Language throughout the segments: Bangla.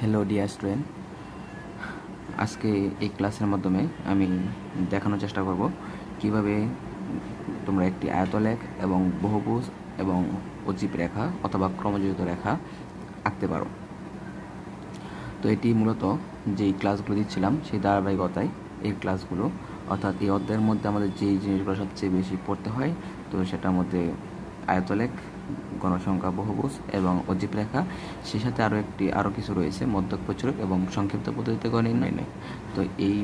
হ্যালো ডিয়ার স্টুডেন্ট, আজকে এই ক্লাসের মাধ্যমে আমি দেখানোর চেষ্টা করব কিভাবে তোমরা একটি আয়তলেখ এবং বহুভুজ এবং অজীব রেখা অথবা ক্রমযোজিত রেখা আঁকতে পারো। তো এটি মূলত যেই ক্লাসগুলো দিচ্ছিলাম সেই ধারাবাহিকতায় এই ক্লাসগুলো, অর্থাৎ এই অধ্যায়ের মধ্যে আমাদের যেই জিনিসগুলো সবচেয়ে বেশি পড়তে হয় তো সেটার মধ্যে আয়তলেখ, গণসংখ্যা, বহুভুজ এবং অজীব রেখা, সেই সাথে আরও কিছু রয়েছে মধ্যক প্রচুরক এবং সংক্ষিপ্ত পদ্ধতিতে গণ নির্ণয় নেয়। তো এই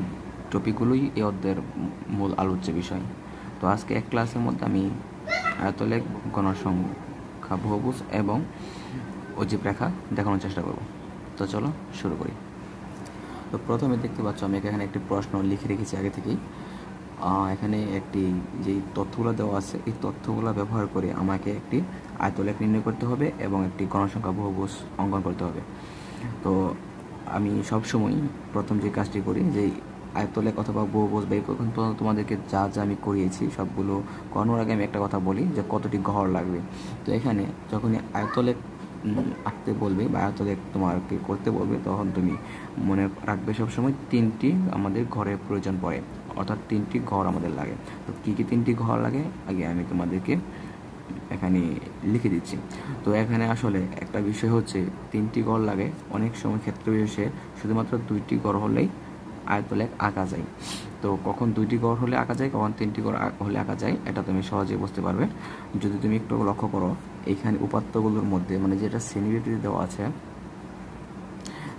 টপিকগুলোই এই অধ্যায়ের মূল আলোচ্য বিষয়। তো আজকে এক ক্লাসের মধ্যে আমি আয়তলেখ, গণসংখ্যা, বহুভুজ এবং অজীব রেখা দেখানোর চেষ্টা করব। তো চলো শুরু করি। তো প্রথমে দেখতে পাচ্ছ আমি এখানে একটি প্রশ্ন লিখে রেখেছি আগে থেকেই। এখানে একটি যেই তথ্যগুলো দেওয়া আছে এই তথ্যগুলো ব্যবহার করে আমাকে একটি আয়তলেখ নির্ণয় করতে হবে এবং একটি গণসংখ্যা বহুভুজ অঙ্কন করতে হবে। তো আমি সবসময় প্রথম যে কাজটি করি যে আয়তলেখ অথবা বহুভুজ বা এখন পর্যন্ত তোমাদেরকে যা যা আমি করিয়েছি সবগুলো করানোর আগে আমি একটা কথা বলি যে কতটি ঘর লাগবে। তো এখানে যখনই আয়তলেখ আঁকতে বলবে বা আয়তলেখ তোমাকে করতে বলবে তখন তুমি মনে রাখবে সবসময় তিনটি আমাদের ঘরের প্রয়োজন পড়ে, অর্থাৎ তিনটি ঘর আমাদের লাগে। তো কী কী তিনটি ঘর লাগে আগে আমি তোমাদেরকে এখানে লিখে দিচ্ছি। তো এখানে আসলে একটা বিষয় হচ্ছে তিনটি ঘর লাগে, অনেক সময় ক্ষেত্র বিশেষে শুধুমাত্র দুইটি ঘর হলেই আয়তলেখ আঁকা যায়। তো কখন দুইটি ঘর হলে আঁকা যায়, কখন তিনটি ঘর হলে আঁকা যায় এটা তুমি সহজেই বুঝতে পারবে যদি তুমি একটু লক্ষ্য করো। এইখানে উপাত্তগুলোর মধ্যে মানে যেটা শ্রেণীবিভাগ দেওয়া আছে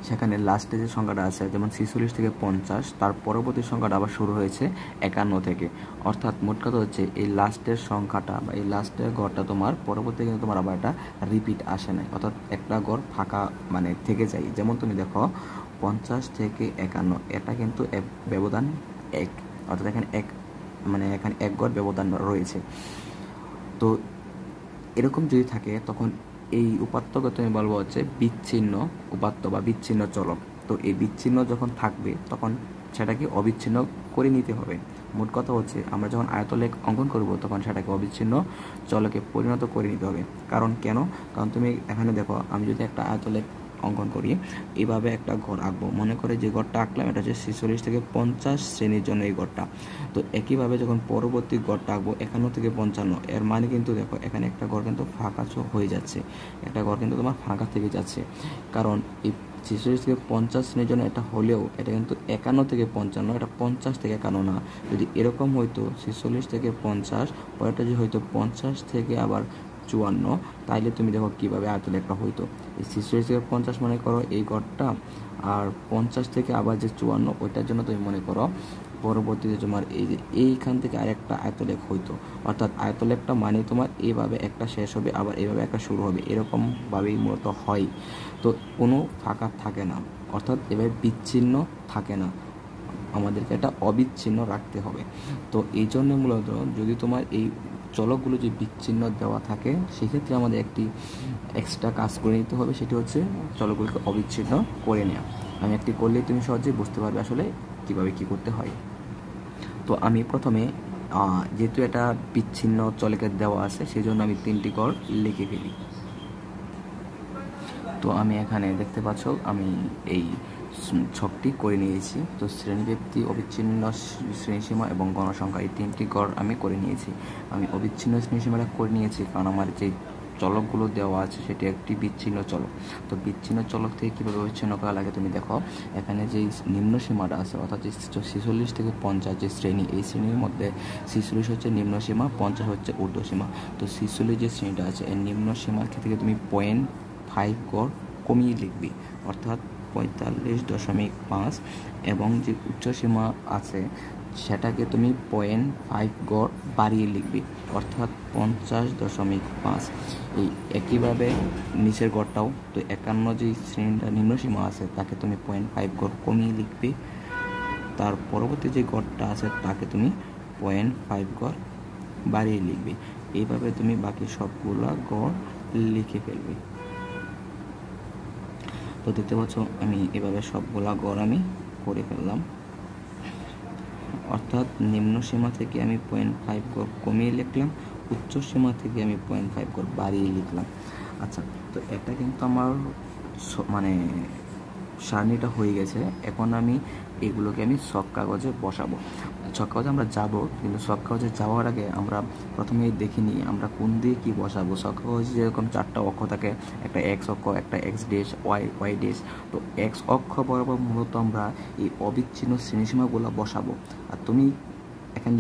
সেখানে লাস্টে যে সংখ্যাটা আছে যেমন 46 থেকে 50, তার পরবর্তী সংখ্যাটা আবার শুরু হয়েছে 51 থেকে। অর্থাৎ মোট কথা হচ্ছে এই লাস্টের সংখ্যাটা বা এই লাস্টের ঘরটা তোমার পরবর্তী কিন্তু তোমার আবার একটা রিপিট আসে না, অর্থাৎ একটা ঘর ফাঁকা মানে থেকে যায়। যেমন তুমি দেখো 50 থেকে 51 এটা কিন্তু ব্যবধান 1, অর্থাৎ এখানে এখানে এক ঘর ব্যবধান রয়েছে। তো এরকম যদি থাকে তখন এই উপাত্তকে তুমি বলবো হচ্ছে বিচ্ছিন্ন উপাত্ত বা বিচ্ছিন্ন চলক। তো এই বিচ্ছিন্ন যখন থাকবে তখন সেটাকে অবিচ্ছিন্ন করে নিতে হবে। মোট কথা হচ্ছে আমরা যখন আয়তলেখ অঙ্কন করব তখন সেটাকে অবিচ্ছিন্ন চলকে পরিণত করে নিতে হবে। কারণ তুমি এখানে দেখো আমি যদি একটা আয়তলেখ অঙ্কন করি এইভাবে একটা ঘর আঁকবো, মনে করে যে ঘরটা আঁকলাম এটা হচ্ছে 46 থেকে 50 শ্রেণীর জন্য এই ঘরটা। তো একইভাবে যখন পরবর্তী ঘরটা আঁকবো 51 থেকে 55, এর মানে কিন্তু দেখো এখানে একটা ঘর কিন্তু ফাঁকা হয়ে যাচ্ছে, একটা ঘর কিন্তু তোমার ফাঁকা থেকে যাচ্ছে। কারণ এই 46 থেকে 50 শ্রেণীর জন্য এটা হলেও এটা কিন্তু 51 থেকে 55, এটা 50 থেকে 51 না। যদি এরকম হইতো 46 থেকে 50 পরেরটা যে হয়তো 50 থেকে আবার 54, তাইলে তুমি দেখো কিভাবে আয়তলেখটা হইতো। এই 46 থেকে 50 মনে করো এই ঘরটা, আর 50 থেকে আবার যে 54 ওইটার জন্য তুমি মনে করো পরবর্তীতে তোমার এই যে এইখান থেকে আরেকটা আয়তলেখ হইতো। অর্থাৎ আয়তলেখটা মানে তোমার এইভাবে একটা শেষ হবে আবার এইভাবে একটা শুরু হবে, এরকমভাবেই মূলত হয়। তো কোনো ফাঁকা থাকে না, অর্থাৎ এভাবে বিচ্ছিন্ন থাকে না, আমাদেরকে এটা অবিচ্ছিন্ন রাখতে হবে। তো এই জন্য মূলত যদি তোমার এই চলকগুলো যে বিচ্ছিন্ন দেওয়া থাকে সেক্ষেত্রে আমাদের একটি এক্সট্রা কাজ করে নিতে হবে, সেটি হচ্ছে চলকগুলোকে অবিচ্ছিন্ন করে নেওয়া। আমি একটি করলেই তুমি সহজেই বুঝতে পারবে আসলে কীভাবে কী করতে হয়। তো আমি প্রথমে যেহেতু এটা বিচ্ছিন্ন চলকের দেওয়া আছে সেই জন্য আমি তিনটি ঘর লিখে ফেলি। তো আমি এখানে দেখতে পাচ্ছ আমি এই ছকটি করে নিয়েছি। তো শ্রেণীব্যাপ্তি, অবিচ্ছিন্ন শ্রেণীসীমা এবং গণসংখ্যা এই তিনটি ঘর আমি করে নিয়েছি। আমি অবিচ্ছিন্ন শ্রেণীসীমাটা করে নিয়েছি কারণ আমার যে চলকগুলো দেওয়া আছে সেটি একটি বিচ্ছিন্ন চলক। তো বিচ্ছিন্ন চলক থেকে কীভাবে অবিচ্ছিন্ন করা লাগে তুমি দেখো, এখানে যেই নিম্ন সীমাটা আছে অর্থাৎ 46 থেকে 50 যে শ্রেণী, এই শ্রেণীর মধ্যে 46 হচ্ছে নিম্ন সীমা, 50 হচ্ছে ঊর্ধ্ব সীমা। তো 46 যে শ্রেণীটা আছে এর নিম্ন সীমার ক্ষেত্রে তুমি 0.5 ঘর কমিয়ে লিখবি, অর্থাৎ 45.5, এবং যে উচ্চ সীমা আছে সেটাকে তুমি 0.5 ঘর বাড়িয়ে লিখবি, অর্থাৎ 50.5। এই একইভাবে নিচের ঘরটাও, তো 51 যে শ্রেণীটা নিম্ন সীমা আছে তাকে তুমি 0.5 ঘর কমিয়ে লিখবি, তার পরবর্তী যে ঘরটা আছে তাকে তুমি 0.5 ঘর বাড়িয়ে লিখবি। এইভাবে তুমি বাকি সবগুলা ঘর লিখে ফেলবি। তো দেখতে পাচ্ছ আমি এভাবে সবগুলা ঘর আমি করে ফেললাম, অর্থাৎ নিম্ন সীমা থেকে আমি 0.5 ঘর কমিয়ে লিখলাম, উচ্চ সীমা থেকে আমি 0.5 ঘর বাড়িয়ে লিখলাম। আচ্ছা, তো এটা কিন্তু আমার সারণিটা হয়ে গেছে। এখন আমি এগুলোকে আমি সক কাগজে বসাবো। সক কাগজে আমরা যাব, কিন্তু সক কাগজে যাওয়ার আগে আমরা প্রথমে দেখে নিই আমরা কোন দিয়ে কী বসাবো। সক কাগজে যেরকম 4টা অক্ষ থাকে, একটা এক্স অক্ষ, একটা এক্স ডেশ, ওয়াই ডেশ। তো এক্স অক্ষ বরাবর মূলত আমরা এই অবিচ্ছিন্ন শ্রেণীসীমাগুলো বসাবো। আর তুমি এখানে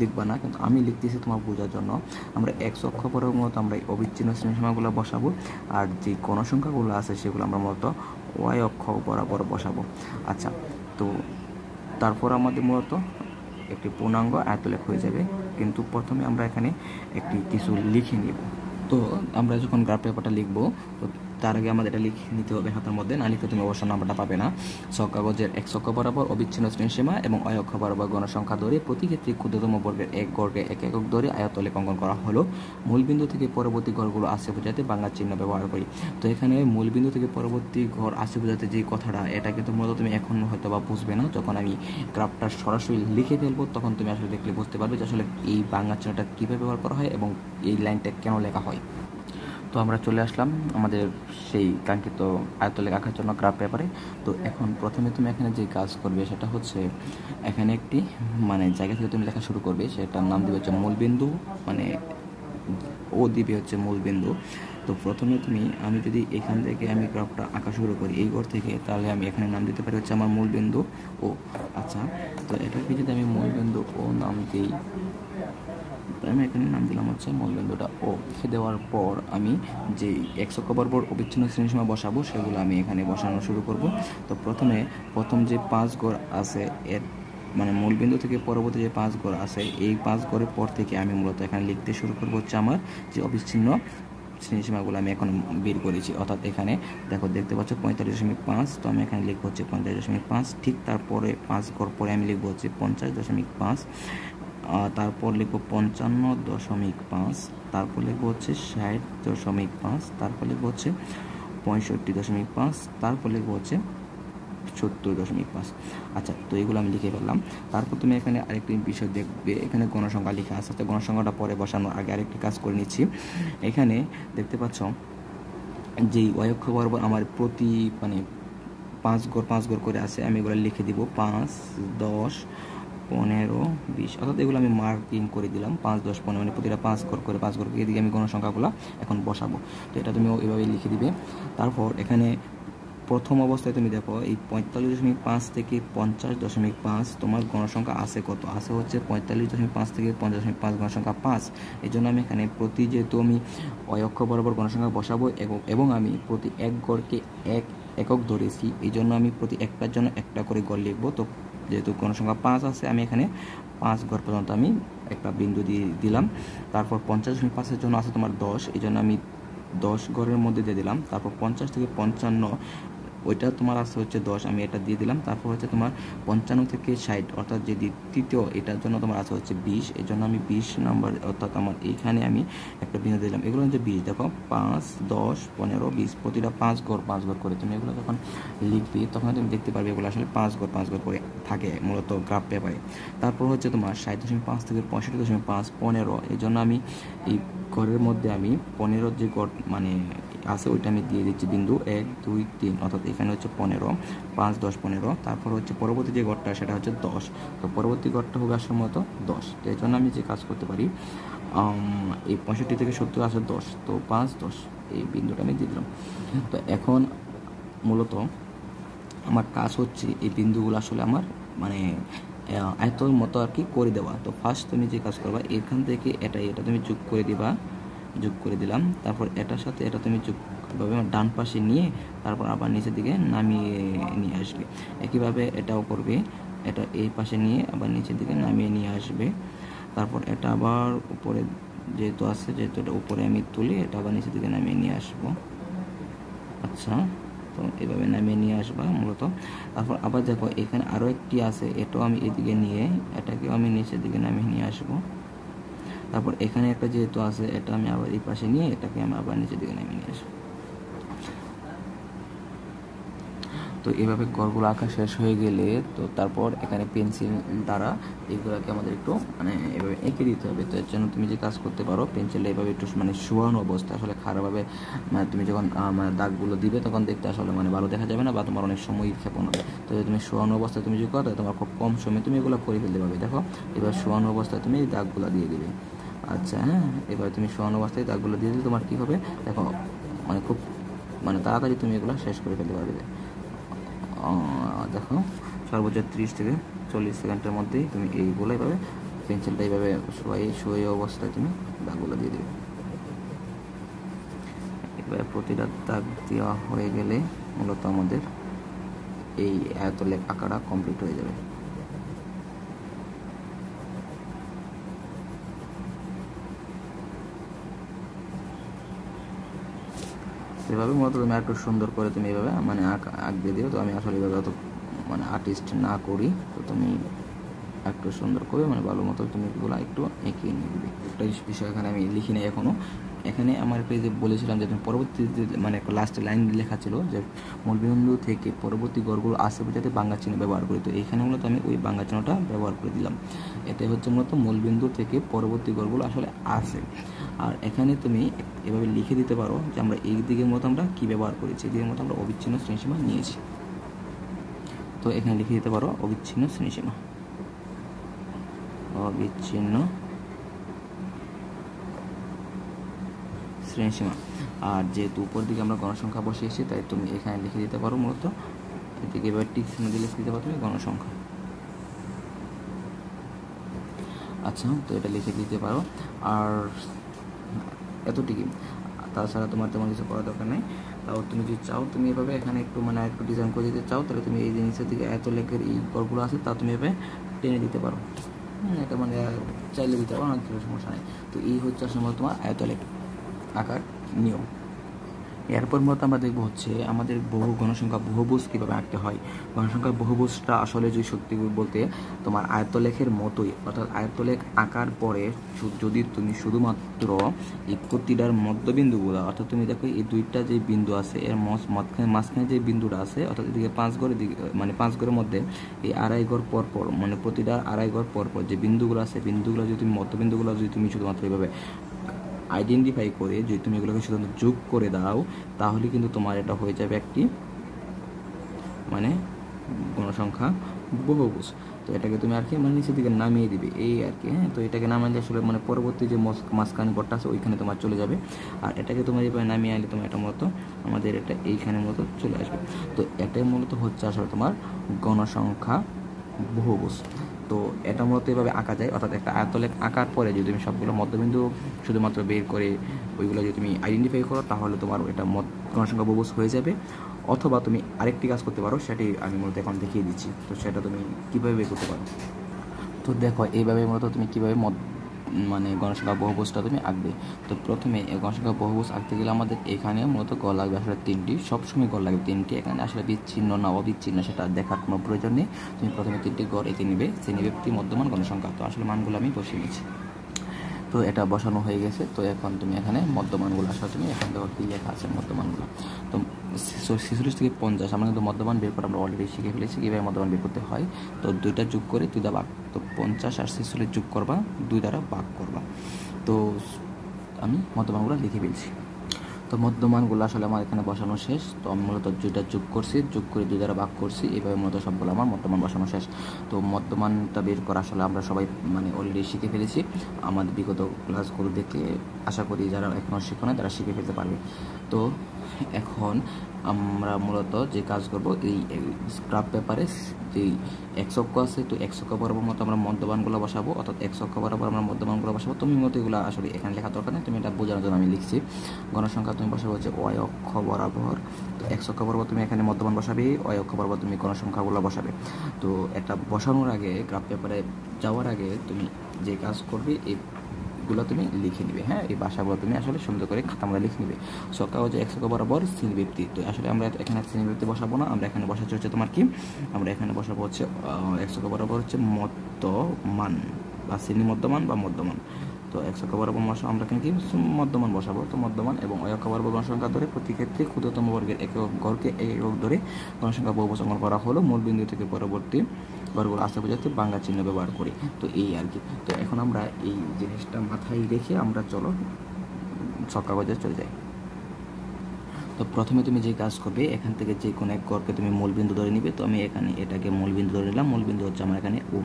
লিখবা না, কিন্তু আমি লিখতেছি তোমার বোঝার জন্য। আমরা এক্স অক্ষ বরাবর মূলত আমরা এই অবিচ্ছিন্ন শ্রেণীসীমাগুলো বসাবো, আর যে গণসংখ্যাগুলো আছে সেগুলো আমরা মূলত ওয়াই অক্ষ বরাবর বসাবো। আচ্ছা, তো তারপর আমাদের মূলত একটি পূর্ণাঙ্গ আয়তলেখ হয়ে যাবে। কিন্তু প্রথমে আমরা এখানে কিছু লিখে নিব। তো আমরা যখন গ্রাফ পেপারটা লিখবো, তো তার আগে আমাদের এটা লিখে নিতে হবে হাতের মধ্যে, না লিখে তুমি অবশ্য নাম্বারটা পাবে না। সক কাগজের এক্স অক্ষ বরাবর অবিচ্ছিন্ন শ্রেণীসীমা এবং ওয়াই অক্ষ বরাবর গণসংখ্যা ধরে প্রতি ক্ষেত্রে ক্ষুদ্রতম বর্গের এক গড়কে এক একক ধরে আয়তলেখ অঙ্কন করা হলো। মূলবিন্দু থেকে পরবর্তী ঘরগুলো আসে বোঝাতে বাংলা চিহ্ন ব্যবহার করি। তো এখানে মূলবিন্দু থেকে পরবর্তী ঘর আসে বোঝাতে যে কথাটা, এটা কিন্তু মূলত তুমি এখন হয়তো বা বুঝবে না। যখন আমি গ্রাফটা সরাসরি লিখে ফেলবো তখন তুমি আসলে দেখলে বুঝতে পারবে যে আসলে এই বাংলা চিহ্নটা কীভাবে ব্যবহার করা হয় এবং এই লাইনটা কেন লেখা হয়। তো আমরা চলে আসলাম আমাদের সেই কাঙ্ক্ষিত আয়তলেখ আঁকার জন্য গ্রাফ পেপারে। তো এখন প্রথমে তুমি এখানে যে কাজ করবে সেটা হচ্ছে, এখানে একটি জায়গা থেকে তুমি লেখা শুরু করবে, সেটার নাম দিবে হচ্ছে মূলবিন্দু, ও দিবে হচ্ছে মূলবিন্দু। তো প্রথমে আমি যদি এখান থেকে আমি গ্রাফটা আঁকা শুরু করি এই ঘর থেকে, তাহলে আমি এখানে নাম দিতে পারি হচ্ছে আমার মূলবিন্দু ও। আচ্ছা, তো এটাকে যদি আমি মূলবিন্দু ও নাম দিই, আমি এখানে নাম দিলাম হচ্ছে মূলবিন্দুটা ও। দেওয়ার পর আমি যে এক্স অক্ষ বরাবর অবিচ্ছিন্ন শ্রেণীসীমা বসাবো সেগুলো আমি এখানে বসানো শুরু করব। তো প্রথম যে 5 ঘর আছে এর মূলবিন্দু থেকে পরবর্তী যে 5 ঘর আছে, এই 5 ঘরের পর থেকে আমি মূলত এখানে লিখতে শুরু করবো হচ্ছে আমার যে অবিচ্ছিন্ন শ্রেণীসীমাগুলো আমি এখন বের করেছি। অর্থাৎ এখানে দেখতে পাচ্ছ 45.5, তো আমি এখানে লিখবো হচ্ছে 45.5। ঠিক তারপরে 5 ঘর পরে আমি লিখবো হচ্ছে 50.5, তারপর লিখবো 55.5, তারপর লিখবো হচ্ছে 60.5, তারপর লিখবো হচ্ছে 65.5, তারপর লিখবো হচ্ছে 70.5। আচ্ছা, তো এগুলো আমি লিখে ফেললাম। তারপর তুমি এখানে আরেকটি বিষয় দেখবে, এখানে গণসংখ্যা লেখা আছে। তো গণসংখ্যাটা পরে বসানোর আগে আরেকটি কাজ করে নিচ্ছি। এখানে দেখতে পাচ্ছ যেই ওয়াই অক্ষ বরাবর আমার প্রতি 5 ঘর করে আছে, আমি এগুলো লিখে দিব 5, 10, 15, 20। অর্থাৎ এগুলো আমি মার্কিং করে দিলাম 5, 10, 15, প্রতিটা 5 ঘর করে এদিকে আমি গণসংখ্যাগুলো এখন বসাবো। তো এটা তুমি এভাবে লিখে দিবে। তারপর এখানে প্রথম অবস্থায় তুমি দেখো এই 45.5 থেকে 50.5 তোমার গণসংখ্যা আছে কত? আছে হচ্ছে 45.5 থেকে 50.5 গণসংখ্যা 5। এই জন্য আমি এখানে যেহেতু আমি ওয়াই অক্ষ বরাবর গণসংখ্যা বসাবো এবং আমি প্রতি এক গড়কে এক একক ধরেছি, এই জন্য আমি প্রতি একটার জন্য একটা করে গড় লিখবো। তো যেহেতু গণসংখ্যা 5 আছে, আমি এখানে 5 ঘর পর্যন্ত আমি একটা বিন্দু দিয়ে দিলাম। তারপর 50.5-এর জন্য আছে তোমার 10, এই জন্য আমি 10 ঘরের মধ্যে দিয়ে দিলাম। তারপর 50 থেকে 55 ওইটা তোমার আছে হচ্ছে 10, আমি এটা দিয়ে দিলাম। তারপর হচ্ছে তোমার 55 থেকে 60 অর্থাৎ যে তৃতীয়, এটার জন্য তোমার আছে হচ্ছে 20, এই জন্য আমি 20 নাম্বার অর্থাৎ আমার এইখানে আমি একটা বিন্দু দিলাম। এগুলো হচ্ছে 20। দেখো 5, 10, 15, 20 প্রতিটা 5 ঘর করে তুমি এগুলো যখন লিখবি তখন তুমি দেখতে পারবে এগুলো আসলে 5 ঘর করে থাকে মূলত গ্রাফ পেপারে। তারপর হচ্ছে তোমার 60.5 থেকে 65.5, 15, এই জন্য আমি এই ঘরের মধ্যে আমি 15 যে ঘর আছে ওইটা আমি দিয়ে দিচ্ছি বিন্দু 1, 2, 3, অর্থাৎ এখানে হচ্ছে 15, 5, 10, 15। তারপর হচ্ছে পরবর্তী যে ঘরটা সেটা হচ্ছে 10। তো পরবর্তী ঘরটা হবে আসলে মতো 10। তো এই জন্য আমি যে কাজ করতে পারি, এই 65 থেকে 70 আছে 10, তো 5, 10 এই বিন্দুটা আমি দিয়ে দিলাম। তো এখন মূলত আমার কাজ হচ্ছে এই বিন্দুগুলো আসলে আমার আয়তর মতো আর কি করে দেওয়া। তো ফার্স্ট তুমি যে কাজ করবা, এখান থেকে এটা তুমি যোগ করে দিলাম। তারপর এটার সাথে এটা তুমি ডান পাশে নিয়ে তারপর আবার নিচের দিকে নামিয়ে নিয়ে আসবে। একইভাবে এটাও করবে, এটা এই পাশে নিয়ে আবার নিচের দিকে নামিয়ে নিয়ে আসবে। তারপর এটা আবার উপরে যেহেতু এটা উপরে আমি তুলে এটা আবার নিচের দিকে নামিয়ে নিয়ে আসবো। আচ্ছা, তো এভাবে নামিয়ে নিয়ে আসবা মূলত। তারপর আবার দেখো এখানে আরও একটি আছে, এটাও আমি এদিকে নিয়ে এটাকেও আমি নিচের দিকে নামিয়ে নিয়ে আসবো। তারপর এখানে একটা যেহেতু আছে, এটা আমি আবার এই পাশে নিয়ে এটাকে আমি আবার নিচের দিকে নামিয়ে নিয়ে আসবো। তো তো এভাবে গড়গুলো আঁকা শেষ হয়ে গেলে তো তারপর এখানে পেন্সিল দ্বারা এগুলোকে আমাদের একটু মানে এভাবে এঁকে দিতে হবে। তো এর জন্য তুমি যে কাজ করতে পারো, পেন্সিলটা এভাবে একটু মানে শোয়ানো অবস্থা, আসলে খারাপভাবে মানে তুমি যখন মানে দাগগুলো দিবে তখন দেখতে আসলে মানে ভালো দেখা যাবে না বা তোমার অনেক সময় ক্ষেপণ হবে। তো তুমি শোয়ানো অবস্থায় তুমি যদি করো তোমার খুব কম সময়ে তুমি এগুলো করে ফেলতে পারবে। দেখো এবার শোয়ানো অবস্থায় তুমি এই দাগগুলো দিয়ে দিবে। আচ্ছা হ্যাঁ, এবার তুমি শোয়ানো অবস্থায় দাগগুলো দিয়ে দিলে তোমার কী হবে দেখো, মানে খুব মানে তাড়াতাড়ি তুমি এগুলো শেষ করে ফেলতে পারবে। দেখো সর্বোচ্চ 30 থেকে 40 সেকেন্ডের মধ্যেই তুমি এইগুলো এইভাবে পেন্সিলটা এইভাবে শুয়ে অবস্থায় তুমি দাগগুলো দিয়ে দেবে। এবার প্রতিটা দাগ দেওয়া হয়ে গেলে মূলত আমাদের এই আয়তলেখ আঁকাটা কমপ্লিট হয়ে যাবে। এভাবে মূলত তুমি একটু সুন্দর করে তুমি এভাবে মানে আঁকবে দিও। তো আমি আসলে এভাবে অত মানে আর্টিস্ট না করি, তো তুমি একটু সুন্দর করে মানে ভালো মতো তুমি এগুলো একটু এঁকে নিয়ে দিবে। একটা বিষয় এখানে আমি লিখি নাই এখনও। এখানে আমার একটা যে বলেছিলাম যে তুমি পরবর্তী মানে একটা লাস্টে লাইন লেখা ছিল যে মূলবিন্দু থেকে পরবর্তী গড়গুলো আসে বোঝাতে বাংলা চিহ্ন ব্যবহার করি। তো এইখানে মূলত আমি ওই বাংলা চিহ্নটা ব্যবহার করে দিলাম। এটাই হচ্ছে মূলত মূলবিন্দু থেকে পরবর্তী গড়গুলো আসলে আসে। আর এখানে তুমি এভাবে লিখে দিতে পারো যে আমরা এই দিকের মতো আমরা কী ব্যবহার করেছি, এই দিকের মতো আমরা অবিচ্ছিন্ন শ্রেণীসীমা নিয়েছি। তো এখানে লিখে দিতে পারো অবিচ্ছিন্ন শ্রেণীসীমা, অবিচ্ছিন্ন শ্রেণীসীমা। আর যেহেতু উপর দিকে আমরা গণসংখ্যা বসিয়েছি তাই তুমি এখানে লিখে দিতে পারো মূলত এদিকে এবার টিক চিহ্ন দিয়ে লিখে দিতে পারো তুমি গণসংখ্যা। আচ্ছা, তো এটা লিখে দিতে পারো। আর এতটুকুই, তাছাড়া তোমার তেমন কিছু করার দরকার নেই। তাও তুমি যদি চাও তুমি এভাবে এখানে একটু মানে একটু ডিজাইন করে দিতে চাও তাহলে তুমি এই জিনিসের দিকে এত লেখের এই গড়গুলো আছে তা তুমি এভাবে টেনে দিতে পারো। এটা মানে চাইলে দিতে পারো, না কিছু সমস্যা নেই। তো এই হচ্ছে আসলে তোমার আয়তলেখ আঁকার নিয়ম। এরপর মতো আমরা দেখবো হচ্ছে আমাদের গণসংখ্যা বহুভুজ কীভাবে আঁকতে হয়। গণসংখ্যার বহুভুজটা আসলে যদি সত্যি বলতে তোমার আয়তলেখের মতোই, অর্থাৎ আয়তলেখ আঁকার পরে যদি তুমি শুধুমাত্র এই প্রতিটার মধ্যবিন্দুগুলো, অর্থাৎ তুমি দেখো এই দুইটা যে বিন্দু আছে এর মাঝখানে যে বিন্দুটা আছে অর্থাৎ এদিকে 5 গড়ের দিকে মানে 5 গড়ের মধ্যে এই আড়াই গড় পরপর মানে প্রতিটা আড়াই গড় পরপর যে বিন্দুগুলো আছে বিন্দুগুলো যদি তুমি মধ্যবিন্দুগুলো যদি তুমি শুধুমাত্র এইভাবে আইডেন্টিফাই করে যদি তুমি এগুলোকে শুধু যোগ করে দাও তাহলে কিন্তু তোমার এটা হয়ে যাবে একটি মানে গণসংখ্যা বহুভুজ। তো এটাকে তুমি আর কি মানে নিচের দিকে নামিয়ে দিবে এই আর কি। হ্যাঁ, তো এটাকে নামালে আসলে মানে পরবর্তী যে মাঝখানে গড়টা আছে ওইখানে তোমার চলে যাবে। আর এটাকে তোমার এভাবে নামিয়ে আনলে তোমার এটা মূলত আমাদের এটা এইখানে মূলত চলে আসবে। তো এটাই মূলত হচ্ছে আসলে তোমার গণসংখ্যা বহুভুজ। তো এটা মূলত এভাবে আঁকা যায়, অর্থাৎ একটা আয়তলেখ আঁকার পরে যদি তুমি সবগুলো মধ্যবিন্দু শুধুমাত্র বের করে ওইগুলো যদি তুমি আইডেন্টিফাই করো তাহলে তোমার এটা গণসংখ্যা বহুভুজ হয়ে যাবে। অথবা তুমি আরেকটি কাজ করতে পারো, সেটি আমি মূলত এখন দেখিয়ে দিচ্ছি। তো সেটা তুমি কীভাবে বের করতে পারো। তো দেখো এইভাবে মূলত তুমি কীভাবে মানে গণসংখ্যা বহুভুজটা তুমি আঁকবে। তো প্রথমে গণসংখ্যা বহুভুজ আঁকতে গেলে আমাদের এখানে মূলত গড় লাগবে আসলে 3টি, সবসময় গড় লাগবে 3টি। এখানে আসলে বিচ্ছিন্ন না অবিচ্ছিন্ন সেটা দেখার কোনো প্রয়োজন নেই। তুমি প্রথমে 3টি গড় এঁকে নিবে, শ্রেণীব্যাপ্তি মধ্যমান গণসংখ্যা। তো আসলে মানগুলো আমি বসিয়ে নিচ্ছি। তো এটা বসানো হয়ে গেছে। তো এখন তুমি এখানে মধ্যমানগুলো আসলে তুমি এখন দেখো কী লেখা আছে মধ্যমানগুলো। তো 46 থেকে 50 আমরা কিন্তু মধ্যমান বের করে আমরা অলরেডি শিখে ফেলেছি কীভাবে মধ্যমান বের করতে হয়। তো দুইটা যোগ করে 2 দ্বারা ভাগ, তো 50 আর 46 যোগ করবা 2 দ্বারা ভাগ করবা। তো আমি মধ্যমানগুলো লিখে ফেলছি। তো মধ্যমানগুলো আসলে আমার এখানে বসানো শেষ। তো আমি মূলত দুইটা যোগ করছি, যোগ করে 2 দ্বারা ভাগ করছি, এইভাবে মূলত সবগুলো আমার মধ্যমান বসানো শেষ। তো মধ্যমানটা বের করা আসলে আমরা সবাই মানে অলরেডি শিখে ফেলেছি। আমাদের বিগত ক্লাসগুলো দেখে আশা করি যারা এখনও শিখে না তারা শিখে ফেলতে পারবে। তো এখন আমরা মূলত যে কাজ করব এই স্ক্রাব পেপারে যেই x অক্ষ আছে তো x অক্ষ বরাবর মতো আমরা মধ্যমানগুলো বসাবো, অর্থাৎ x অক্ষ বরাবর আমরা মধ্যমানগুলো বসাবো। তুমি মতো এগুলো আসলে এখানে লেখা দরকার নেই, তুমি এটা বোঝানোর জন্য আমি লিখছি। গণসংখ্যা তুমি বসাবো হচ্ছে y অক্ষ বরাবর, তো x অক্ষ বরাবর তুমি এখানে মধ্যমান বসাবে, y অক্ষ বরাবর তুমি গণসংখ্যাগুলো বসাবে। তো এটা বসানোর আগে গ্রাফ পেপারে যাওয়ার আগে তুমি যে কাজ করবে এইগুলো তুমি লিখে নিবে। হ্যাঁ, এই ভাষাগুলো তুমি আসলে সুন্দর করে খাতা মধ্যে লিখে নিবে। সকাল হচ্ছে 100 বরাবর শ্রেণীব্যাপ্তি। তো আসলে আমরা এখানে শ্রেণীব্যাপ্তি বসাবো না, আমরা এখানে বসাচ্ছি হচ্ছে তোমার কি, আমরা এখানে বসাবো হচ্ছে 100 বরাবর হচ্ছে মধ্যমান বা শ্রেণী মধ্যমান বা মধ্যমান। তো তো x অক্ষ বরাবর আমরা এখানে কি মধ্যমান বসাবো, তো মধ্যমান এবং y অক্ষ বরাবর গণসংখ্যা ধরে প্রতি ক্ষেত্রে ক্ষুদ্রতম বর্গের একক গড়কে একক ধরে গণসংখ্যা বহুবচন করা হলো মূল বিন্দু থেকে পরবর্তী গড়গুলো আসতে বোঝাতে বাংলা চিহ্ন ব্যবহার করি। তো এই আর কি। তো এখন আমরা এই জিনিসটা মাথায় রেখে আমরা চলো ছক কাগজে চলে যাই। তো প্রথমে তুমি যে কাজ করবে, এখান থেকে যে কোনো এক গড়কে তুমি মূলবিন্দু ধরে নিবে। তো আমি এখানে এটাকে মূলবিন্দু ধরে নিলাম, মূলবিন্দু হচ্ছে আমার এখানে ও।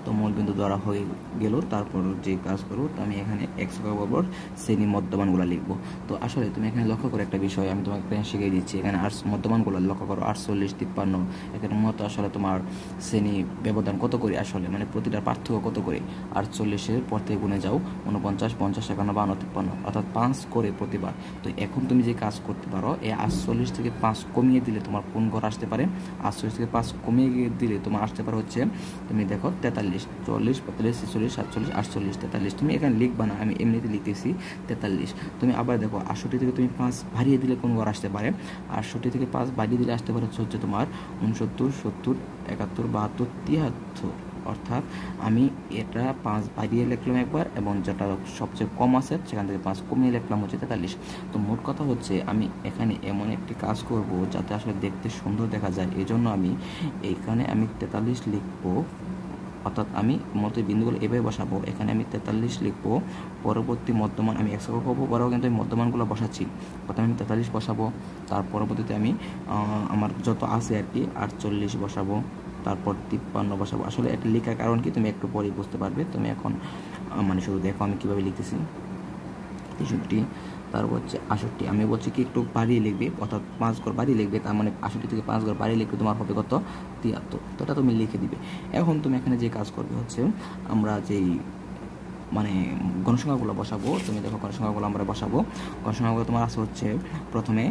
তো মূলবিন্দু ধরা হয়ে গেল, তারপর যে কাজ করবো, তো আমি এখানে এক্স বরাবর শ্রেণী মধ্যমানগুলো লিখবো। তো আসলে তুমি এখানে লক্ষ্য করে একটা বিষয় আমি তোমাকে শিখিয়ে দিচ্ছি। এখানে মধ্যমানগুলো লক্ষ্য করো, 48, 53। এখানে মতো আসলে তোমার শ্রেণী ব্যবধান কত করে, আসলে মানে প্রতিটার পার্থক্য কত করে। 48-এর পর থেকে গুণে যাও 49, 50, 51, 52, 53, অর্থাৎ 5 করে প্রতিবার। তো এখন তুমি যে কাজ করতে পারো, এই 48 থেকে 5 কমিয়ে দিলে তোমার কোন ঘর আসতে পারে, 48 থেকে 5 কমিয়ে দিলে তোমার আসতে পারে হচ্ছে, তুমি দেখো 43, 44, 45, 46, 47, 48, 43। তুমি এখানে লিখবা না, আমি এমনিতে লিখতেছি 43। তুমি আবার দেখো 68 থেকে তুমি 5 বাড়িয়ে দিলে কোন ঘর আসতে পারে, 68 থেকে 5 বাড়িয়ে দিলে আসতে পারে হচ্ছে তোমার 69, 70, 71, 72, 73। অর্থাৎ আমি এটা 5 বাড়িয়ে লিখলাম একবার, এবং যেটা সবচেয়ে কম আছে সেখান থেকে 5 কমিয়ে লিখলাম হচ্ছে 43। তো মোট কথা হচ্ছে আমি এখানে এমন একটি কাজ করব যাতে আসলে দেখতে সুন্দর দেখা যায়, এই জন্য আমি এখানে আমি 43 লিখবো। অর্থাৎ আমি মতো বিন্দুগুলো এভাবে বসাবো, এখানে আমি 43 লিখবো। পরবর্তী মধ্যমান আমি একশো করবো, পরেও কিন্তু আমি মধ্যমানগুলো বসাচ্ছি। প্রথমে আমি 43 বসাবো, তার পরবর্তীতে আমি আমার যত আছে আর কি 48 বসাবো, তারপর 53 বসাবো। আসলে এটা লেখার কারণ কি তুমি একটু পরেই বুঝতে পারবে। তুমি এখন মানে শুধু দেখো আমি কীভাবে লিখতেছি। 63, তারপর হচ্ছে 68। আমি বলছি কি একটু বাড়িয়ে লিখবে, অর্থাৎ 5 ঘর বাড়িয়ে লিখবে। তার মানে 68 থেকে 5 ঘর বাড়িয়ে লিখবে, তোমার হবে কত, 73। তো এটা তুমি লিখে দিবে। এখন তুমি এখানে যে কাজ করবে হচ্ছে, আমরা যেই মানে গণসংখ্যাগুলো বসাবো, তুমি দেখো গণসংখ্যাগুলো আমরা বসাবো। গণসংখ্যাগুলো তোমার আছে হচ্ছে প্রথমে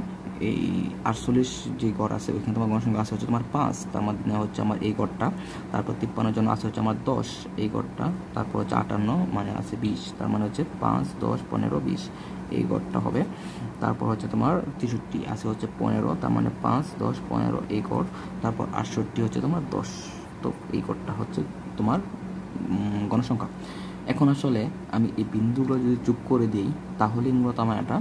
এই 48 যে গড় আছে ওইখানে তোমার গণসংখ্যা আছে হচ্ছে তোমার 5, তার মধ্যে হচ্ছে আমার এই গড়টা। তারপর 53 জন্য আছে হচ্ছে আমার 10 এই গড়টা। তারপর হচ্ছে 58 মানে আছে 20, তার মানে হচ্ছে 5, 10, 15, 20 এই গড়টা হবে। তারপর হচ্ছে তোমার 63 আছে হচ্ছে 15, তার মানে 5, 10, 15 এই গড়। তারপর 68 হচ্ছে তোমার 10। তো এই গড়টা হচ্ছে তোমার গণসংখ্যা। এখন আসলে আমি এই বিন্দুগুলো যদি যোগ করে দিই, তাহলেই মূলত আমার একটা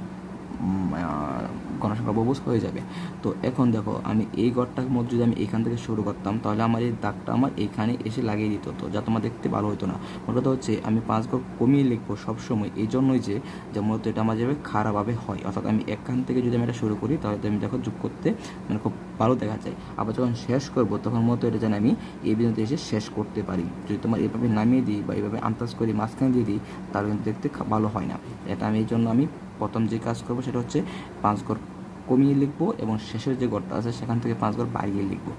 গণসংখ্যা বহুভুজ হয়ে যাবে। তো এখন দেখো আমি এই গড়টার মধ্যে যদি আমি এখান থেকে শুরু করতাম, তাহলে আমার এই দাগটা আমার এখানে এসে লাগিয়ে দিত, তো যা তোমার দেখতে ভালো হতো না। মোট কথা হচ্ছে আমি 5 ঘর কমিয়ে লিখবো সবসময়, এই জন্যই যে মূলত এটা আমার যাবে খারাপভাবে হয়। অর্থাৎ আমি এখান থেকে যদি আমি এটা শুরু করি, তাহলে আমি দেখো যোগ করতে মানে খুব ভালো দেখা যায়। আবার যখন শেষ করবো, তখন মূলত এটা যেন আমি এই বিন্দুতে এসে শেষ করতে পারি। যদি তোমার এভাবে নামিয়ে দিই বা এইভাবে আন্দাজ করে মাঝখানে দিয়ে দিই, তাহলে কিন্তু দেখতে ভালো হয় না। এটা আমি এই জন্য আমি প্রথম যে কাজ করবো সেটা হচ্ছে 5 ঘর কমিয়ে লিখবো, এবং শেষের যে ঘরটা আছে সেখান থেকে 5 ঘর বাড়িয়ে লিখবো।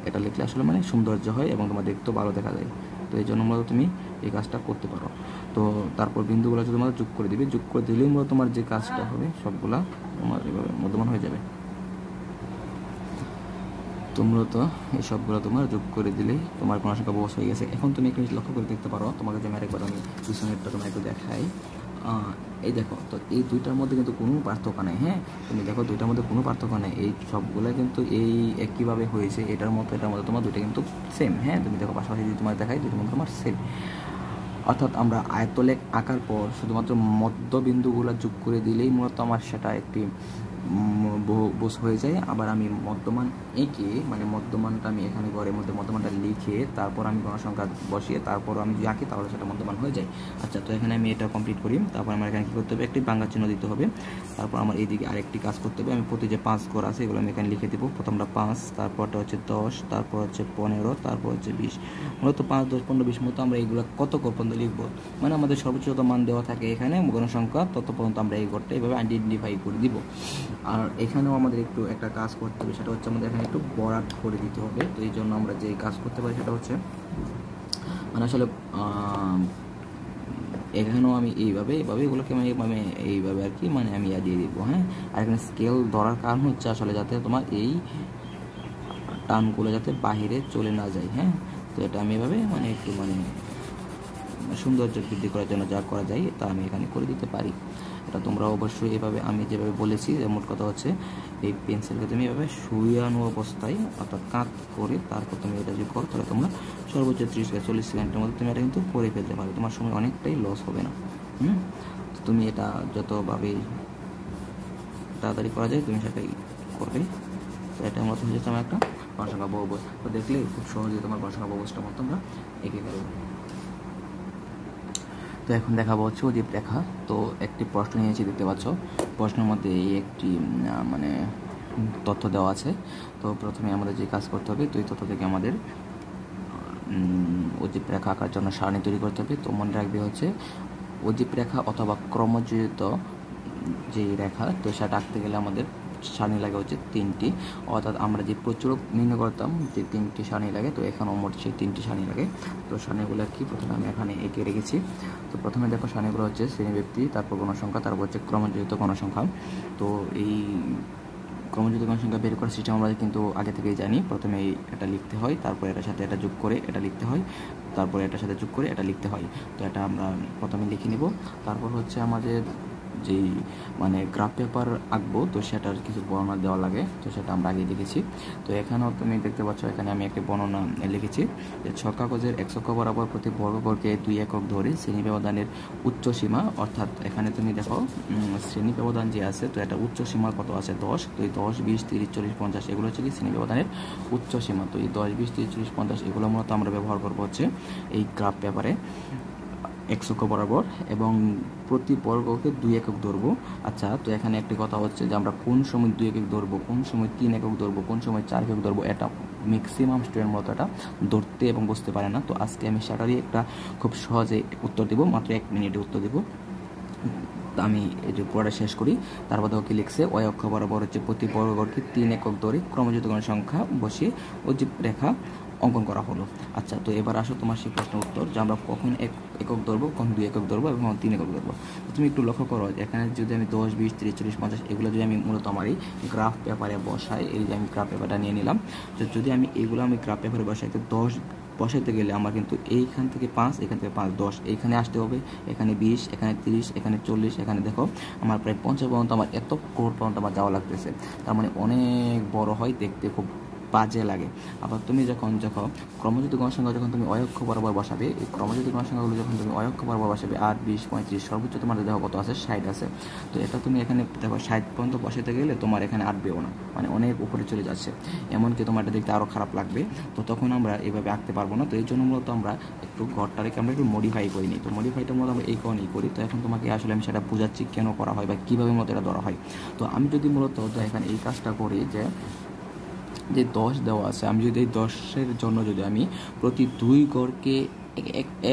এটা লিখলে আসলে মানে সৌন্দর্য হয় এবং তোমার দেখতেও ভালো দেখা যায়। তো এই জন্য মূলত তুমি এই কাজটা করতে পারো। তো তারপর বিন্দুগুলো যদি তোমার যোগ করে দিবে, যোগ করে দিলেই মূলত তোমার যে কাজটা হবে সবগুলা তোমার এভাবে মধ্যমান হয়ে যাবে। তো মূলত এই সবগুলো তোমার যোগ করে দিলেই তোমার গণসংখ্যা বহুভুজ হয়ে গেছে। এখন তুমি একটু লক্ষ্য করে দেখতে পারো, তোমাকে যে আরেকবার আমি পিছনেরটা তোমার একটু দেখাই। এই দেখো, তো এই দুইটার মধ্যে কিন্তু কোনো পার্থক্য নেই। হ্যাঁ, তুমি দেখো দুইটার মধ্যে কোনো পার্থক্য নেই, এই সবগুলো কিন্তু এই একইভাবে হয়েছে। এটার মতো এটার মধ্যে তোমার দুইটা কিন্তু সেম। হ্যাঁ, তুমি দেখো পাশাপাশি যদি তোমার দেখাই, দুইটার মধ্যে তোমার সেম। অর্থাৎ আমরা আয়তলেখ আঁকার পর শুধুমাত্র মধ্যবিন্দুগুলো যোগ করে দিলেই মূলত আমার সেটা একটি বহুভুজ হয়ে যায়। আবার আমি মধ্যমান এঁকে মানে মধ্যমানটা আমি এখানে ঘরের মধ্যে মধ্যমানটা লিখে তারপর আমি গণসংখ্যা বসিয়ে তারপর আমি যদি আঁকি, তাহলে সেটা মধ্যমান হয়ে যায়। আচ্ছা, তো এখানে আমি এটা কমপ্লিট করি। তারপর আমার এখানে কী করতে হবে, একটি বাংলা চিহ্ন দিতে হবে। তারপর আমার এইদিকে আরেকটি কাজ করতে হবে, আমি প্রতি যে 5 ঘর আছে এগুলো আমি এখানে লিখে দেবো। প্রথমটা 5, তারপরটা হচ্ছে 10, তারপর হচ্ছে 15, তারপর হচ্ছে 20। মূলত 5, 10, 15, 20 মতো আমরা এইগুলো কত ঘর পর্যন্ত লিখবো, মানে আমাদের সর্বোচ্চ যত মান দেওয়া থাকে এখানে গণসংখ্যা, তত পর্যন্ত আমরা এই ঘরটা এইভাবে আইডেন্টিফাই করে দিব। আর এখানেও আমাদের একটু একটা কাজ করতে হবে, সেটা হচ্ছে আমাদের এখানে একটু বরাদ করে দিতে হবে। তো এই জন্য আমরা যে কাজ করতে পারি সেটা হচ্ছে মানে আসলে এখানেও আমি এইভাবে এগুলোকে মানে এইভাবে আর কি মানে আমি দিয়ে দিব। হ্যাঁ, আর এখানে স্কেল ধরার কারণ হচ্ছে আসলে যাতে তোমার এই টানগুলো যাতে বাহিরে চলে না যায়। হ্যাঁ, তো এটা আমি এভাবে মানে একটু মানে সৌন্দর্য বৃদ্ধি করার জন্য যা করা যায় তা আমি এখানে করে দিতে পারি। এটা তোমরা অবশ্যই এভাবে আমি যেভাবে বলেছি, মোট কথা হচ্ছে এই পেন্সিলকে তুমি এভাবে শুয়ানো অবস্থায় অর্থাৎ কাত করে তারপর তুমি এটা যদি করো, তাহলে তোমরা সর্বোচ্চ 30 থেকে 40 সেকেন্ডের মধ্যে তুমি এটা কিন্তু করে ফেলতে পারবে। তোমার সময় অনেকটাই লস হবে না। তো তুমি এটা যতভাবে তাড়াতাড়ি করা যায় তুমি সেটাই করবে। তো এটা মতো হয়ে যাচ্ছে আমার একটা গণসংখ্যা বহুভুজ। তো দেখলে খুব সহজেই তোমার গণসংখ্যা বহুভুজটার মতো তোমরা এঁকে ফেলবে। তো এখন দেখাবো হচ্ছে অজীব রেখা। তো একটি প্রশ্ন নিয়েছি, দেখতে পাচ্ছ প্রশ্নের মধ্যে এই একটি মানে তথ্য দেওয়া আছে। তো প্রথমে আমাদের যে কাজ করতে হবে, তো এই তথ্য থেকে আমাদের অজীব রেখা আঁকার জন্য সারণী তৈরি করতে হবে। তো মনে রাখবে হচ্ছে অজীব রেখা অথবা ক্রমযোজিত যে রেখা, তো সেটা আঁকতে গেলে আমাদের সারণী লাগে হচ্ছে 3টি, অর্থাৎ আমরা যে প্রচুরক নির্ণয় করতাম যে 3টি সারণী লাগে, তো এখানেও মোট সেই 3টি সারণী লাগে। তো সারণীগুলো কি প্রথমে আমি এখানে এঁকে রেখেছি। তো প্রথমে দেখো সারণীগুলো হচ্ছে শ্রেণীব্যক্তি, তারপর গণসংখ্যা, তারপর হচ্ছে ক্রমযোজিত গণসংখ্যা। তো এই ক্রমযোজিত গণসংখ্যা বের করার সিস্টেম আমরা কিন্তু আগে থেকেই জানি। প্রথমে এটা লিখতে হয়, তারপর এটার সাথে এটা যোগ করে এটা লিখতে হয়, তারপরে এটার সাথে যোগ করে এটা লিখতে হয়। তো এটা আমরা প্রথমে লিখে নিব। তারপর হচ্ছে আমাদের যেই মানে গ্রাফ পেপার আঁকবো, তো সেটার কিছু বর্ণনা দেওয়া লাগে, তো সেটা আমরা আগে লিখেছি। তো এখানেও তুমি দেখতে পাচ্ছ এখানে আমি একটি বর্ণনা লিখেছি যে ছক কাগজের 1 অক্ষ বরাবর প্রতি বর্গকে 2 একক ধরে শ্রেণী ব্যবধানের উচ্চ সীমা, অর্থাৎ এখানে তুমি দেখো শ্রেণী ব্যবধান যে আছে, তো এটা উচ্চ সীমা কত আছে 10। তো এই 10, 20, 30, 40, 50 এগুলো হচ্ছে কি শ্রেণী ব্যবধানের উচ্চ সীমা। তো এই 10, 20, 30, 40, 50 এগুলো মূলত আমরা ব্যবহার করবো হচ্ছে এই গ্রাফ পেপারে 1 অক্ষ বরাবর, এবং প্রতি বর্গকে 2 একক ধরবো। আচ্ছা, তো এখানে একটি কথা হচ্ছে যে আমরা কোন সময় 2 একক ধরবো, কোন সময় 3 একক ধরবো, কোন সময় 4 একক ধরবো, এটা ম্যাক্সিমাম স্টুডেন্ট মতো এটা ধরতে এবং বুঝতে পারে না। তো আজকে আমি সেটারই একটা খুব সহজে উত্তর দেবো, মাত্র 1 মিনিটে উত্তর দেবো। আমি এই যে পুরোটা শেষ করি। তারপর দেখো কি লিখছে, ওই অক্ষ বরাবর হচ্ছে প্রতি বর্গকে 3 একক ধরে ক্রমযোজিত গণসংখ্যা বসিয়ে অজীব রেখা অঙ্কন করা হলো। আচ্ছা, তো এবার আসো তোমার সেই প্রশ্নের উত্তর যে আমরা কখন 1 একক ধরবো, কখন 2 একক ধরবো এবং 3 একক ধরবো। তুমি একটু লক্ষ্য করো, এখানে যদি আমি 10, 20, 30, 40, 50 এগুলো যদি আমি মূলত আমার এই গ্রাফ পেপারে বসাই, এই যে আমি গ্রাফ পেপারটা নিয়ে নিলাম, তো যদি আমি এগুলো আমি গ্রাফ পেপারে বসাই, তো 10 বসাইতে গেলে আমার কিন্তু এইখান থেকে 5, এখান থেকে 5, 10 এইখানে আসতে হবে, এখানে 20, এখানে 30, এখানে 40, এখানে দেখো আমার প্রায় 50 পর্যন্ত আমার এত কোণ পর্যন্ত আমার যাওয়া লাগতেছে। তার মানে অনেক বড় হয়, দেখতে খুব বাজে লাগে। আবার তুমি যখন ক্রমযোজিত গণসংখ্যা যখন তুমি অয়ক্ষ বরাবর বসাবে, এই ক্রমযোজিত গণসংখ্যাগুলো যখন তুমি অয়ক্ষ বরাবর বসাবে 8, 20, 35 সর্বোচ্চ তোমার দেখো কত আছে 60 আছে। তো এটা তুমি এখানে দেখো 60 পর্যন্ত বসাতে গেলে তোমার এখানে আটবেও না, মানে অনেক উপরে চলে যাচ্ছে, এমনকি তোমার এটা দেখতে আরও খারাপ লাগবে। তো তখন আমরা এভাবে আঁকতে পারবো না। তো এই জন্য মূলত আমরা একটু ঘরটাকে আমরা একটু মডিফাই করে নিই। তো মডিফাইটা মূলত আমরা এই কারণেই করি। তো এখন তোমাকে আসলে আমি সেটা বোঝাচ্ছি কেন করা হয় বা কীভাবে মূলত এটা ধরা হয়। তো আমি যদি মূলত এখানে এই কাজটা করি যে 10 দেওয়া আছে, আমি যদি এই 10-এর জন্য যদি আমি প্রতি 2 ঘরকে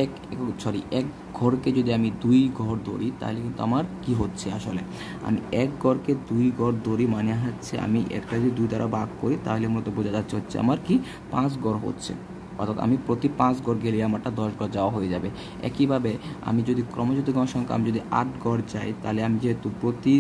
এক ঘরকে যদি আমি 2 ঘর ধরি, তাহলে কিন্তু আমার কি হচ্ছে, আসলে আমি 1 ঘরকে 2 ঘর ধরি মানে হচ্ছে আমি একটা যদি 2 দ্বারা ভাগ করি তাহলে মূলত বোঝা যাচ্ছে হচ্ছে আমার কি 5 ঘর হচ্ছে, অর্থাৎ আমি প্রতি 5 ঘর গেলে আমারটা 10 ঘর যাওয়া হয়ে যাবে। একইভাবে আমি যদি ক্রমযোজিত গণসংখ্যা আমি যদি 8 ঘর যাই, তাহলে আমি যেহেতু প্রতি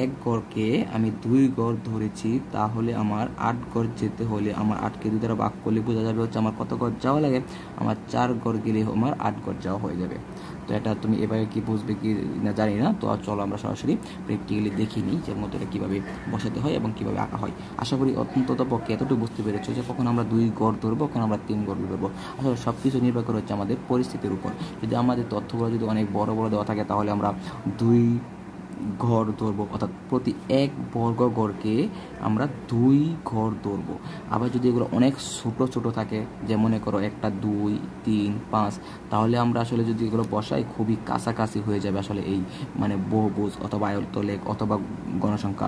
1 ঘরকে আমি 2 ঘর ধরেছি, তাহলে আমার 8 ঘর যেতে হলে আমার 8কে 2 দ্বারা ভাগ করলে বোঝা যাবে হচ্ছে আমার কত ঘর যাওয়া লাগে, আমার 4 ঘর গেলে আমার 8 ঘর যাওয়া হয়ে যাবে। তো এটা তুমি এভাবে কি বুঝবে কি না জানি না। তো চলো আমরা সরাসরি প্র্যাকটিক্যালি দেখি নিই যে মতো এটা কীভাবে বসাতে হয় এবং কীভাবে আঁকা হয়। আশা করি অন্তত পক্ষে এতটুকু বুঝতে পেরেছো যে কখন আমরা 2 ঘর ধরবো, কখন আমরা 3 ঘর ধরবো। আসলে সব কিছু নির্ভর করে হচ্ছে আমাদের পরিস্থিতির উপর। যদি আমাদের তথ্যগুলো যদি অনেক বড় বড় দেওয়া থাকে তাহলে আমরা 2 ঘর ধরবো, অর্থাৎ প্রতি 1 বর্গ ঘরকে আমরা 2 ঘর ধরবো। আবার যদি এগুলো অনেক ছোট ছোট থাকে, যে মনে করো 1, 2, 3, 5, তাহলে আমরা আসলে যদি এগুলো বসাই খুবই কাছাকাছি হয়ে যাবে আসলে এই মানে বহুভুজ অথবা আয়তলেখ অথবা গণসংখ্যা,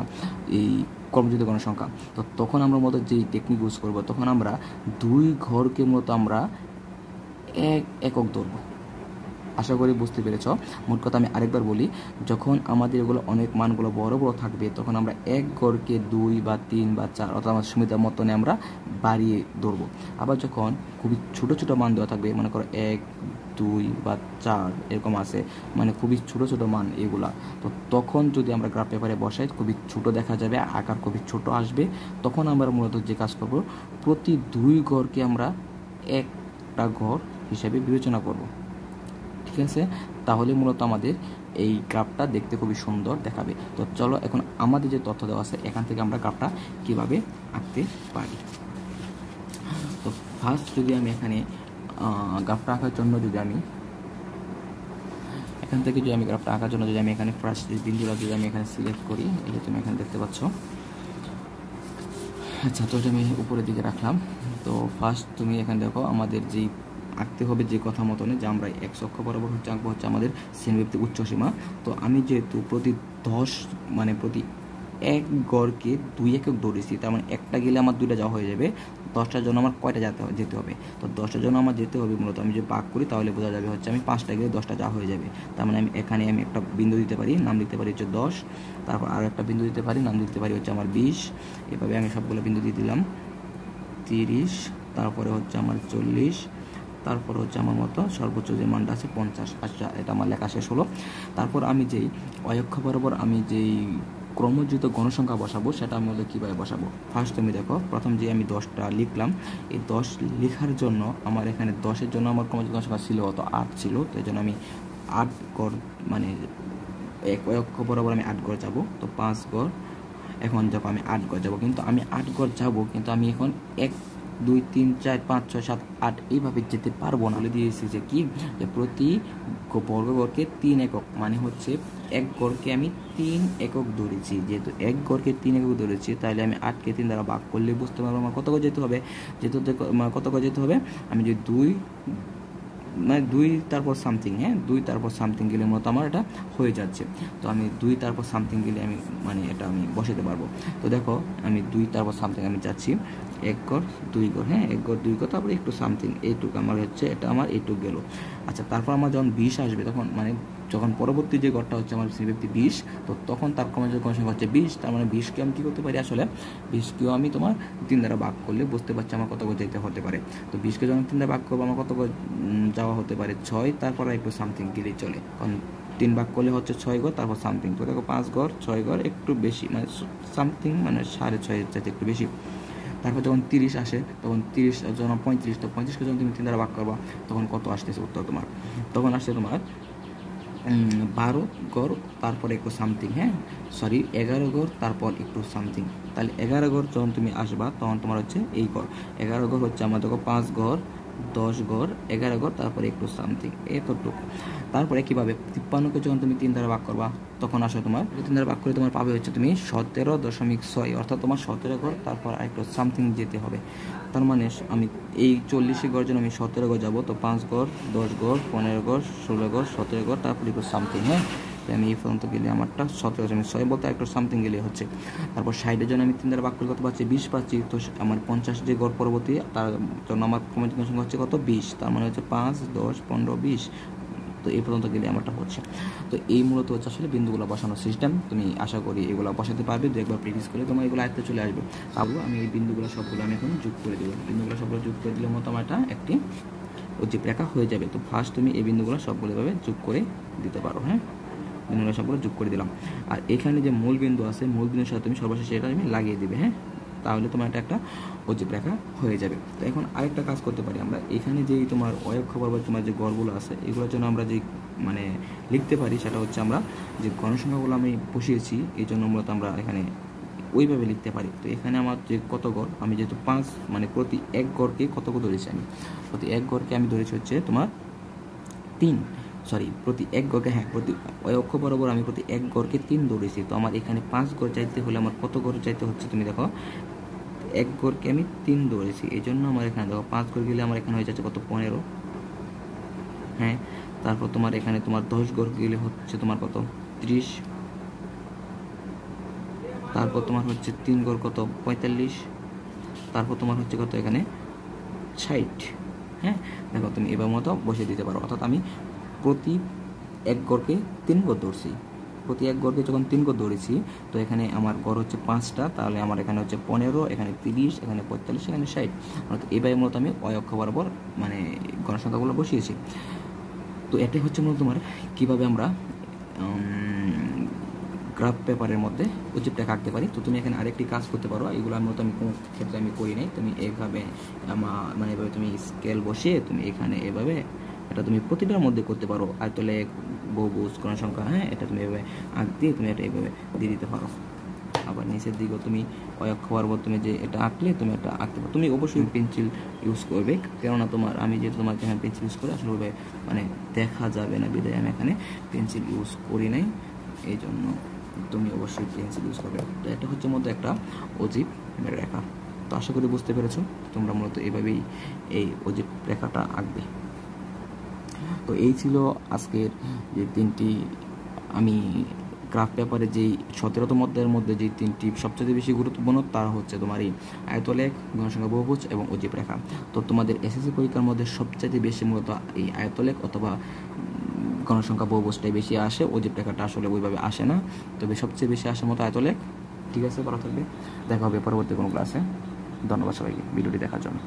এই ক্রমযোজিত গণসংখ্যা। তো তখন আমরা মূলত যেই টেকনিক ইউজ করবো, তখন আমরা 2 ঘরকে মূলত আমরা 1 একক ধরবো। আশা করি বুঝতে পেরেছ। মোট কথা আমি আরেকবার বলি, যখন আমাদের এগুলো অনেক মানগুলো বড় বড় থাকবে, তখন আমরা 1 ঘরকে 2 বা 3 বা 4 অর্থাৎ আমার সুবিধার মতনে আমরা বাড়িয়ে ধরবো। আবার যখন খুবই ছোট ছোট মান দেওয়া থাকবে, মনে করো 1, 2 বা 4 এরকম আছে, মানে খুবই ছোট ছোট মান এগুলা, তো তখন যদি আমরা গ্রাফ পেপারে বসাই খুবই ছোট দেখা যাবে, আকার খুবই ছোট আসবে। তখন আমরা মূলত যে কাজ করব, প্রতি 2 ঘরকে আমরা একটা ঘর হিসেবে বিবেচনা করব। ঠিক আছে, তাহলে মূলত আমাদের এই গ্রাফটা দেখতে খুবই সুন্দর দেখাবে। তো চলো এখন আমাদের যে তথ্য দেওয়া আছে এখান থেকে আমরা গ্রাফটা কিভাবে আঁকতে পারি। তো ফার্স্ট যদি আমি এখানে গ্রাফটা আঁকার জন্য যদি আমি এখান থেকে যদি আমি গ্রাফটা আঁকার জন্য যদি আমি এখানে ফার্স্ট বিন্দুটা যদি আমি এখানে সিলেক্ট করি, এই যে তুমি এখানে দেখতে পাচ্ছ। আচ্ছা, তো এটা আমি উপরের দিকে রাখলাম। তো ফার্স্ট তুমি এখানে দেখো আমাদের যেই আঁকতে হবে যে কথা মতনে, যে আমরা এক অক্ষ বরাবর হচ্ছে আঁকবো হচ্ছে আমাদের শ্রেণীব্যাপ্তি উচ্চ সীমা। তো আমি যেহেতু প্রতি 10 মানে প্রতি এক গড়কে 2 একক ধরেছি, তার মানে একটা গেলে আমার 2টা যাওয়া হয়ে যাবে। 10টার জন্য আমার কয়টা যেতে হবে? তো 10টার জন্য আমার যেতে হবে মূলত, আমি যদি ভাগ করি তাহলে বোঝা যাবে হচ্ছে আমি 5টা গেলে 10টা যাওয়া হয়ে যাবে। তার মানে আমি এখানে আমি একটা বিন্দু দিতে পারি, নাম দিতে পারি হচ্ছে 10, তারপর আরও একটা বিন্দু দিতে পারি, নাম দিতে পারি হচ্ছে আমার 20। এভাবে আমি সবগুলো বিন্দু দিয়ে দিলাম। 30, তারপরে হচ্ছে আমার 40, তারপর হচ্ছে আমার মতো সর্বোচ্চ যে মানটা আছে 50। আচ্ছা, এটা আমার লেখা শেষ হলো। তারপর আমি যেই অক্ষ বরাবর আমি যেই ক্রমযুক্ত গণসংখ্যা বসাবো সেটা আমি মধ্যে কীভাবে বসাবো? ফার্স্ট তুমি দেখো, প্রথম যে আমি 10টা লিখলাম, এই 10 লেখার জন্য আমার এখানে 10-এর জন্য আমার ক্রমযুক্ত গণসংখ্যা ছিল কত? 8 ছিল। তো এই জন্য আমি 8 গড় মানে এক অক্ষ বরাবর আমি 8 গড় যাবো। তো 5 গড়, এখন দেখো আমি 8 গড় যাবো, কিন্তু আমি 8 গড় যাবো, কিন্তু আমি এখন 1 2 3 4 5 6 7 8 এইভাবে যেতে পারবো না। বলে দিয়েছি যে কি, যে প্রতি বর্গগড়কে 3 একক, মানে হচ্ছে এক গড়কে আমি 3 একক ধরেছি। যেহেতু এক গড়কে 3 একক ধরেছি, তাহলে আমি 8কে 3 দ্বারা ভাগ করলে বুঝতে পারবো আমার কত গড় যেতে হবে। যেহেতু কত গড় যেতে হবে, আমি যদি 2 মানে 2 তারপর সামথিং, হ্যাঁ 2 তারপর সামথিং গেলে মতো আমার এটা হয়ে যাচ্ছে। তো আমি 2 তারপর সামথিং গেলে আমি মানে এটা আমি বসাতে পারবো। তো দেখো আমি 2 তারপর সামথিং আমি যাচ্ছি, 1 গড় 2 গড়, হ্যাঁ 1 গড় 2 গড়, তারপর একটু সামথিং, এইটুকু আমার হচ্ছে, এটা আমার এইটুকু গেল। আচ্ছা, তারপর আমার যখন 20 আসবে, তখন মানে যখন পরবর্তী যে গড়টা হচ্ছে আমার শ্রেণীব্যাপ্তি 20, তো তখন তার ক্রমযুক্ত গণসংখ্যা হচ্ছে 20। তার মানে 20কে আমি কী করতে পারি? আসলে 20কেও আমি তোমার 3 দ্বারা ভাগ করলে বুঝতে পারছি আমার কত গড় যেতে হতে পারে। তো 20কে যখন 3 দ্বারা ভাগ করবো, আমার কত গড় যাওয়া হতে পারে? 6, তারপর একটু সামথিং গেলেই চলে, কারণ 3 ভাগ করলে হচ্ছে 6 গড়, তারপর সামথিং। তো দেখো 5 গড় 6 গড় একটু বেশি, মানে সামথিং মানে 6.5 চাইতে একটু বেশি। তারপর যখন 30 আসে, তখন 30 যখন 35, তো 35কে যখন তুমি 3 দ্বারা ভাগ করবা, তখন কত আসতেছে উত্তর তোমার? তখন আসছে তোমার 12 গড়, তারপর একটু সামথিং, হ্যাঁ 11 গড়, তারপর একটু সামথিং। তাহলে 11 গড় যখন তুমি আসবা, তখন তোমার হচ্ছে এই গড় 11 গড় হচ্ছে আমার দেখো 5 গড় 10 গড় 11 গড়, তারপরে একটু সামথিং, এতটুকু। তারপরে কীভাবে 53কে যখন তুমি 3 দ্বারা ভাগ করবা, তখন আসো তোমার 3 দ্বারা ভাগ করে তোমার পাবে হচ্ছে তুমি 17.6, অর্থাৎ তোমার 17 গড়, তারপর একটু সামথিং যেতে হবে। তার মানে আমি এই 40 গড় জন্য আমি 17 গড় যাবো। তো 5 গড় 10 গড় 15 গড় 16 গড় 17 গড়, তারপর একটু সামথিং, হ্যাঁ আমি এই পর্যন্ত গেলে আমারটা 17, আমি 6 বলতে একটু সামথিং গেলে হচ্ছে। তারপর 60-এর জন্য আমি 3 দ্বারা ভাগ করে কত পাচ্ছি? 20 পাচ্ছি। তো আমার 50 যে গড় পরবর্তী, তার জন্য আমার ক্রমযুক্ত সংখ্যা হচ্ছে কত? 20। তার মানে হচ্ছে 5 10 15 20। তো এই পর্যন্ত গেলে আমারটা হচ্ছে। তো এই মূলত হচ্ছে আসলে বিন্দুগুলো বসানোর সিস্টেম। তুমি আশা করি এগুলো বসাতে পারবে, 2 একবার প্র্যাকটিস করলে তোমার এগুলো আয়ত্তে চলে আসবে। তারপর আমি এই বিন্দুগুলো সবগুলো আমি এখন যোগ করে দেবো। বিন্দুগুলো সবগুলো যোগ করে দিলে মতো আমার একটি অজীব রেখা হয়ে যাবে। তো ফার্স্ট তুমি এই বিন্দুগুলো সবগুলো এভাবে যোগ করে দিতে পারো, হ্যাঁ বিন্দুগুলো সবগুলো যোগ করে দিলাম। আর এখানে যে মূল বিন্দু আছে, মূল বিন্দুর সাথে তুমি সর্বশেষে এটা তুমি লাগিয়ে দিবে, হ্যাঁ তাহলে তোমার এটা একটা অজীব রেখা হয়ে যাবে। তো এখন আরেকটা কাজ করতে পারি আমরা, এখানে যেই তোমার অক্ষ বরাবর তোমার যে গড়গুলো আছে, এগুলোর জন্য আমরা যে মানে লিখতে পারি, সেটা হচ্ছে আমরা যে গণসংখ্যাগুলো আমি বসিয়েছি, এই জন্য মূলত আমরা এখানে ওইভাবে লিখতে পারি। তো এখানে আমার যে কত গড়, আমি যেহেতু 5 মানে প্রতি এক গড়কে কত করে ধরেছি, আমি প্রতি এক গড়কে আমি ধরেছি হচ্ছে তোমার 3, প্রতি এক গড়কে, হ্যাঁ প্রতি অক্ষ বরাবর আমি প্রতি এক গড়কে 3 ধরেছি। তো আমার এখানে 5 গড় চাইতে হলে আমার কত গড় চাইতে হচ্ছে? তুমি দেখো এক গড়কে আমি 3 ধরেছি, এই জন্য আমার এখানে দেখো 5 গড় গেলে আমার এখানে হয়ে যাচ্ছে কত? 15, হ্যাঁ তারপর তোমার এখানে তোমার 10 গড় গেলে হচ্ছে তোমার কত? 30, তারপর তোমার হচ্ছে 3 গড় কত? 45, তারপর তোমার হচ্ছে কত এখানে? 60, হ্যাঁ দেখো তুমি এবার মতো বসে দিতে পারো। অর্থাৎ আমি প্রতি এক গড়কে 3 গড় ধরছি, প্রতি এক গড়কে যখন 3 গড় ধরেছি, তো এখানে আমার গড় হচ্ছে 5টা, তাহলে আমার এখানে হচ্ছে 15, এখানে 30, এখানে 45, এখানে 60। অর্থাৎ এবারে মূলত আমি অক্ষ বরাবর মানে গণসংখ্যাগুলো বসিয়েছি। তো এটাই হচ্ছে মূলত তোমার কীভাবে আমরা গ্রাফ পেপারের মধ্যে অজীব রেখা আঁকতে পারি। তো তুমি এখানে আরেকটি কাজ করতে পারো, এগুলো মূলত আমি কোনো ক্ষেত্রে আমি করি নাই। তুমি এইভাবে মানে এভাবে তুমি স্কেল বসিয়ে তুমি এখানে এভাবে এটা তুমি প্রতিটার মধ্যে করতে পারো। আয়তলে বহুভুজ গণসংখ্যা, হ্যাঁ এটা তুমি এভাবে আঁক দিয়ে তুমি এটা এইভাবে দিয়ে দিতে পারো। আবার নিচের দিকেও তুমি অয়ক হওয়ার পর তুমি যে এটা আঁকলে তুমি এটা আঁকতে পারো। তুমি অবশ্যই পেন্সিল ইউজ করবে, কেননা আমি যেহেতু তোমাকে এখানে পেন্সিল ইউজ করি আসলে মানে দেখা যাবে না, বিধায় আমি এখানে পেন্সিল ইউজ করি নাই, এই জন্য তুমি অবশ্যই পেন্সিল ইউজ করবে। তো এটা হচ্ছে মধ্যে একটা অজীব রেখা। তো আশা করি বুঝতে পেরেছো, তোমরা মূলত এইভাবেই এই অজীব রেখাটা আঁকবে। তো এই ছিল আজকের যে 3টি আমি গ্রাফ পেপারে যেই 17তম অধ্যায়ের মধ্যে যেই 3টি সবচেয়ে বেশি গুরুত্বপূর্ণ তার হচ্ছে তোমার এই আয়তলেখ, গণসংখ্যা বহুভুজ এবং অজীব রেখা। তো তোমাদের এসএসসি পরীক্ষার মধ্যে সবচেয়ে বেশি মূলত এই আয়তলেখ অথবা গণসংখ্যা বহুভুজটাই বেশি আসে, অজীব রেখাটা আসলে ওইভাবে আসে না, তবে সবচেয়ে বেশি আসে মতো আয়তলেখ। ঠিক আছে, ভালো থাকবে, দেখা হবে পরবর্তী কোনো ক্লাসে। ধন্যবাদ সবাইকে ভিডিওটি দেখার জন্য।